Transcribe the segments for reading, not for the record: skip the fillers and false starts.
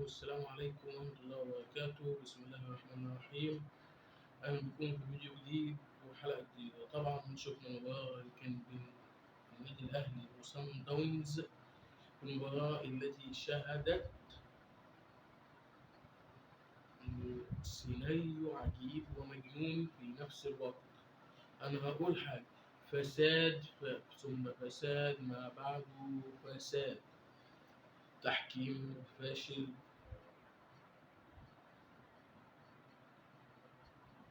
والسلام عليكم ورحمة الله وبركاته، بسم الله الرحمن الرحيم. أهلا بكم في فيديو جديد وحلقة جديدة. طبعا شفنا المباراة اللي كان بين النادي الأهلي وصن داونز، المباراة التي شهدت سيناريو عجيب ومجنون في نفس الوقت. أنا هقول حاجة: فساد ثم فساد ما بعده فساد، تحكيم فاشل.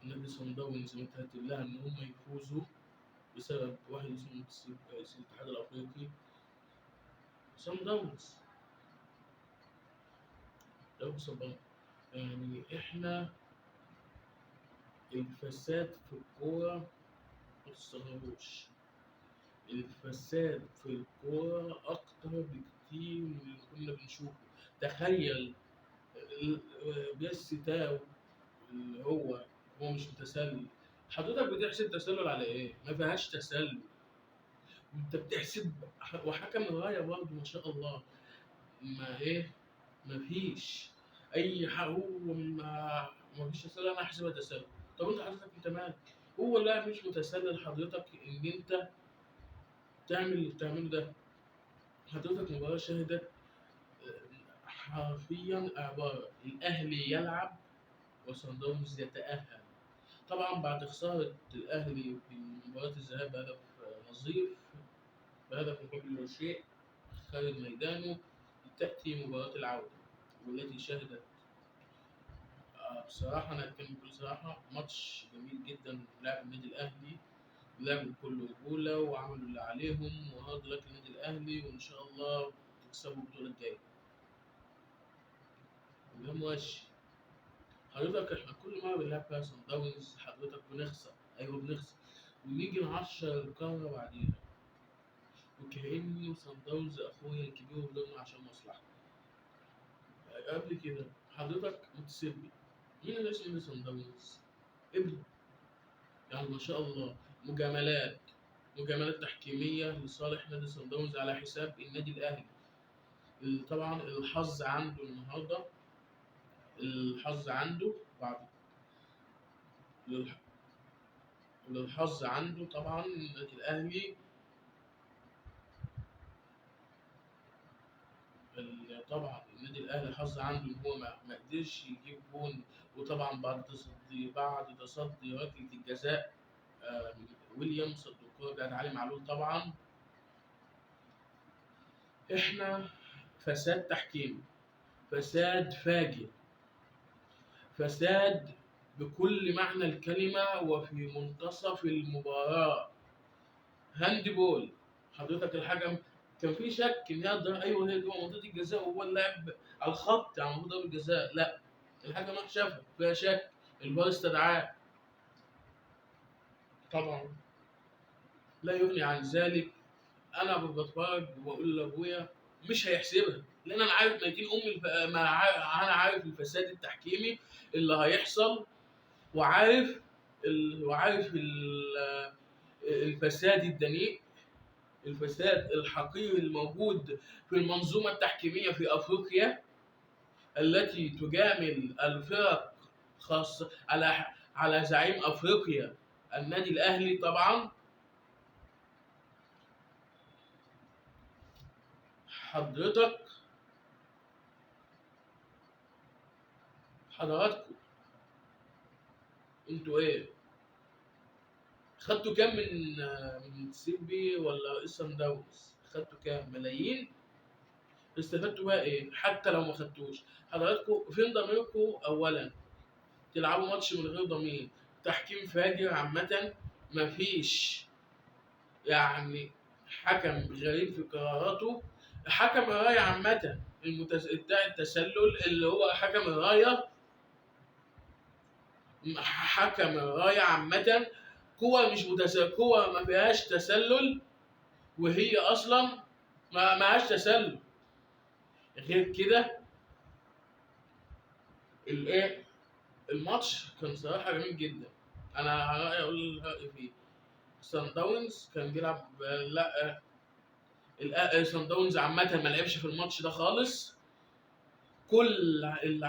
نادي صن داونز متهيأ لها إن هم يفوزوا بسبب واحد اسمه رئيس الاتحاد الأفريقي. صن داونز لو صبر، يعني إحنا الفساد في الكورة ما تستغربوش، الفساد في الكورة أكتر بكتير من اللي كنا بنشوفه. تخيل بيس تاو اللي هو مش متسلل. حضرتك بتحسب تسلل على إيه؟ ما فيهاش تسلل. أنت بتحسب وحكم الراية برضه ما شاء الله ما فيش اي حاجه. هو ما فيش تسلل، انا احسبها تسلل. طب انت حضرتك انت مالك؟ هو لا مش متسلل حضرتك ان انت تعمل اللي بتعمله ده. حضرتك مباراه شهدت حرفيا عباره: الاهلي يلعب وصن داونز يتاهل. طبعا بعد خساره الاهلي في مباراه الذهاب بهدف نظيف، بهدف مقابل لا شيء خارج ميدانه، تاتي مباراه العوده والتي شهدت بصراحة أنا أتكلم بكل صراحة ماتش جميل جدا. لعب النادي الأهلي لعبوا بكل رجولة وعملوا اللي عليهم، وهارد لك النادي الأهلي وإن شاء الله تكسبوا البطولة الجاية. وده ماشي. حضرتك إحنا كل مرة بنلعب فيها صن داونز حضرتك بنخسر، أيوه بنخسر، ونيجي نعشر القارة بعديها، وكأنه صن داونز أخويا الكبير وفضلنا عشان مصلحة. قبل كده حضرتك متسبي. مين اللي اسمه صن داونز؟ ابنه. يعني ما شاء الله مجاملات تحكيمية لصالح نادي صن داونز على حساب النادي الأهلي. طبعا الحظ عنده النهارده، الحظ عنده بعد الحظ عنده طبعا النادي الأهلي. طبعا النادي الأهلي حظ عنده إن هو ما قدرش يجيب جون. وطبعا بعد تصدي ركلة الجزاء ويليام صد الكورة بتاعت علي معلول. طبعا احنا فساد تحكيم، فساد فاجر، فساد بكل معنى الكلمة وفي منتصف المباراة. هاند بول. حضرتك الحكم كان في شك ان هي ايوه هي جوه منطقة الجزاء وهو اللاعب على الخط يعني المفروض ضربة الجزاء. لا، الحكم راح شافها فيها شك، الفار استدعاه. طبعا لا يغني عن ذلك، انا بتفرج وبقول لابويا مش هيحسبها، لان انا عارف ميتين انا عارف الفساد التحكيمي اللي هيحصل، وعارف الفساد الدنيء، الفساد الحقيقي الموجود في المنظومة التحكيمية في أفريقيا التي تجامل الفرق، خاصة على زعيم أفريقيا النادي الأهلي. طبعا حضراتكم انتوا ايه؟ خدتوا كام من سيمبي ولا صن داونز؟ خدتوا كام ملايين؟ استفدتوا بقى ايه؟ حتى لو ما خدتوش حضراتكم فين ضميركم؟ اولا تلعبوا ماتش من غير ضمير، تحكيم فاجر عامة، مفيش يعني حكم غريب في قراراته. حكم الراية عامة بتاع التسلل اللي هو حكم الراية، حكم الراية عامة كور مش كور ما فيهاش تسلل، وهي أصلا ما معهاش تسلل. غير كده الايه، الماتش كان صراحة جميل جدا. أنا رأيي أقول رأيي فيه. صن داونز كان بيلعب، لا صن داونز عامة ما لعبش في الماتش ده خالص. كل اللي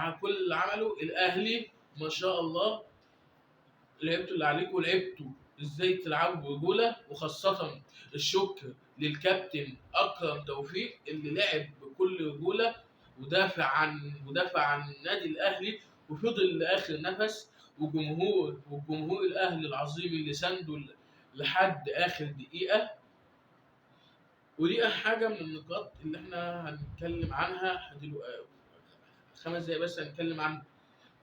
عمله الاهلي ما شاء الله، لعبتوا اللي عليكم ولعبتوا ازاي تلعبوا برجوله، وخاصه الشكر للكابتن اكرم توفيق اللي لعب بكل رجوله ودافع عن النادي الاهلي وفضل لاخر نفس، والجمهور الاهلي العظيم اللي سانده لحد اخر دقيقه. ودي حاجه من النقاط اللي احنا هنتكلم عنها دلوقتي، 5 دقايق بس هنتكلم عن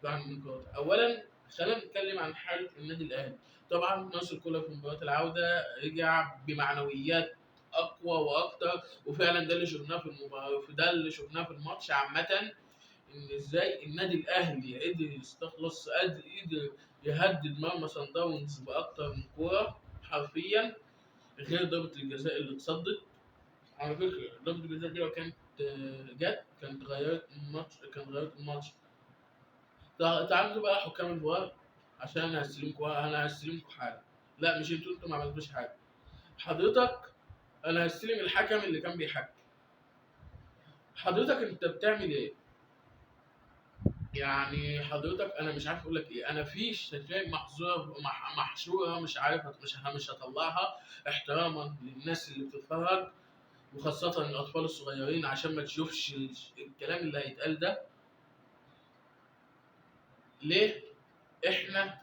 النقاط. اولا خلينا نتكلم عن حاله النادي الاهلي. طبعا ناصر كولر في مباراه العوده رجع بمعنويات اقوى واكتر، وفعلا ده اللي شفناه في المباراه، ده اللي شفناه في الماتش عامه، ان ازاي النادي الاهلي قدر يستخلص، قدر يهدد مرمى صن داونز باكتر من كوره حرفيا، غير ضربه الجزاء اللي اتصدت. على فكره ضربه الجزاء دي لو كانت كانت غيرت الماتش. تعالوا بقى حكام الفار، عشان انا هستلمكم حاجه. لا مش انتوا ما عملتوش حاجه. حضرتك، انا هستلم الحكم اللي كان بيحكم. حضرتك انت بتعمل ايه؟ يعني حضرتك انا مش عارف اقول لك ايه. انا في شتايم محشوره، مش هطلعها احتراما للناس اللي بتتفرج، وخاصه الاطفال الصغيرين، عشان ما تشوفش الكلام اللي هيتقال ده. ليه؟ احنا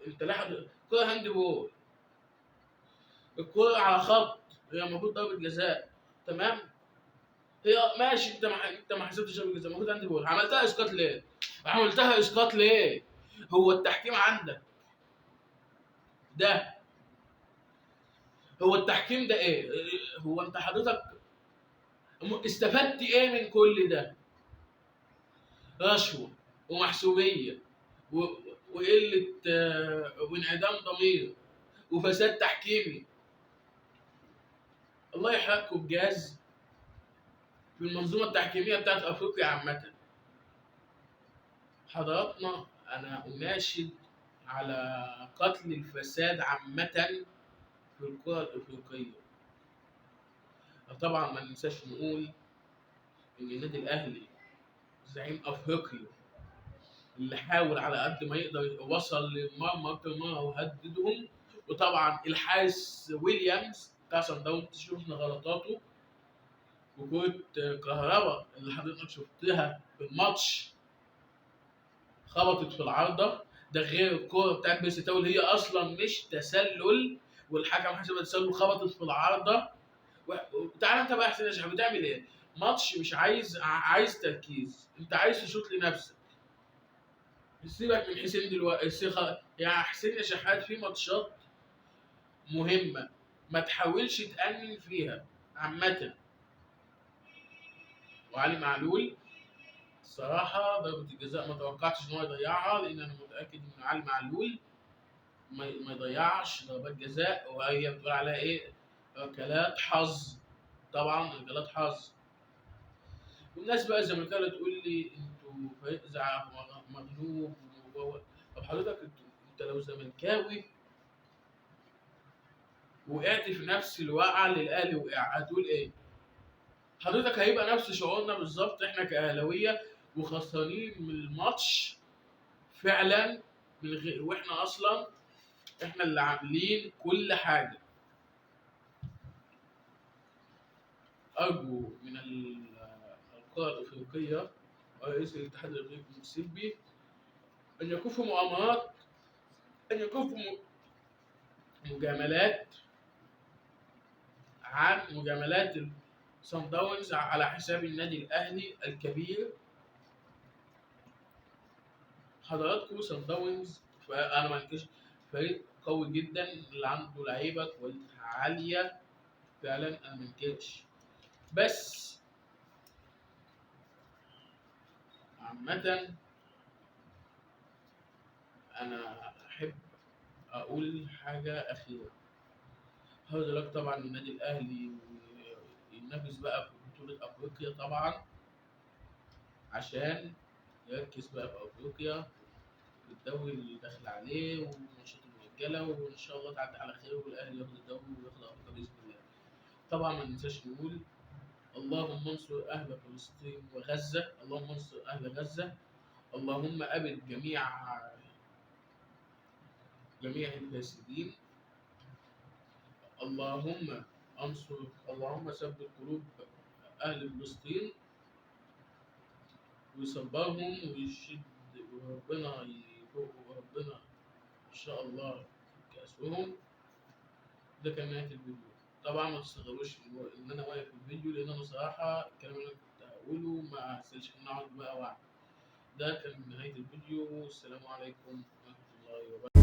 انت لاحظ كرة هاند بول، الكرة على خط، هي المفروض ضربة جزاء، تمام؟ هي ماشي، انت ما حسبتش ضربة جزاء، المفروض هاند بول، عملتها اسقاط ليه؟ عملتها اسقاط ليه؟ هو التحكيم عندك ده، هو التحكيم ده ايه؟ هو انت حضرتك استفدت ايه من كل ده؟ رشوة ومحسوبية وقلة وانعدام ضمير وفساد تحكيمي. الله يحرقكم بجاز في المنظومة التحكيمية بتاعت أفريقيا عامة. حضراتنا أنا أناشد على قتل الفساد عامة في الكرة الأفريقية. طبعا ما ننساش نقول إن النادي الأهلي زعيم أفريقيا اللي حاول على قد ما يقدر وصل للمرمى أكتر مرة وهددهم. وطبعا الحارس ويليامز بتاع صن داونز شفنا غلطاته، وكرة كهربا اللي حضرتك شفتها في الماتش خبطت في العارضة، ده غير الكورة بتاعت بيرسي تاو اللي هي أصلا مش تسلل والحكم حسبها تسلل، خبطت في العارضة. تعالى أنت بقى يا حسين يا شحات بتعمل إيه؟ ماتش مش عايز تركيز، أنت عايز تشوط لنفسك. سيبك من حسين دلوقتي، يا حسين يا شحات في ماتشات مهمة ما تحاولش تأنن فيها عامة. وعلي معلول الصراحة ضربة الجزاء ما توقعتش إن هو يضيعها، لأن أنا متأكد إن علي معلول ما يضيعش ضربات جزاء، وهي بتقول عليها إيه؟ ركلات حظ. طبعا ركلات حظ. والناس بقى الزملكاويه تقول لي أنتوا فريق مغلوب طب حضرتك أنت لو زملكاوي وقعت في نفس الوقعة اللي الأهلي وقع هتقول إيه؟ حضرتك هيبقى نفس شعورنا بالظبط احنا كأهلاوية وخسرانين من الماتش فعلا، واحنا اصلا احنا اللي عاملين كل حاجه. ارجو من القاره الافريقيه ورئيس الاتحاد الافريقي الموسيبي ان يكفوا مؤامرات، ان يكفوا مجاملات عن مجاملات صن داونز على حساب النادي الاهلي الكبير. حضراتكم صن داونز انا ما انكرش فريق قوي جدا اللي عنده لعيبه كواليتي عاليه فعلا، انا ما انكرش، بس عامة أنا أحب أقول حاجة أخيرة. هارد لك طبعا النادي الأهلي ينافس بقى في بطولة أفريقيا طبعا، عشان يركز بقى في أفريقيا والدوري اللي داخل عليه والماتشات المؤجلة، وإن شاء الله تعدي على خير والأهلي ياخد الدوري وياخد أفريقيا بإذن الله. طبعا ما ننساش نقول اللهم انصر أهل فلسطين وغزة، اللهم انصر أهل غزة، اللهم أبد جميع الفاسدين، اللهم اللهم ثبت قلوب أهل فلسطين ويصبرهم ويشد، وربنا إن شاء الله كأسهم. ده كان نهاية الفيديو. طبعا ما تستغربوش إن أنا واقف في الفيديو، لأن أنا صراحة الكلام اللي أنا كنت هقوله ما حسيتش إن أنا أقعد بقى وعد. ده كان نهاية الفيديو، والسلام عليكم ورحمة الله وبركاته.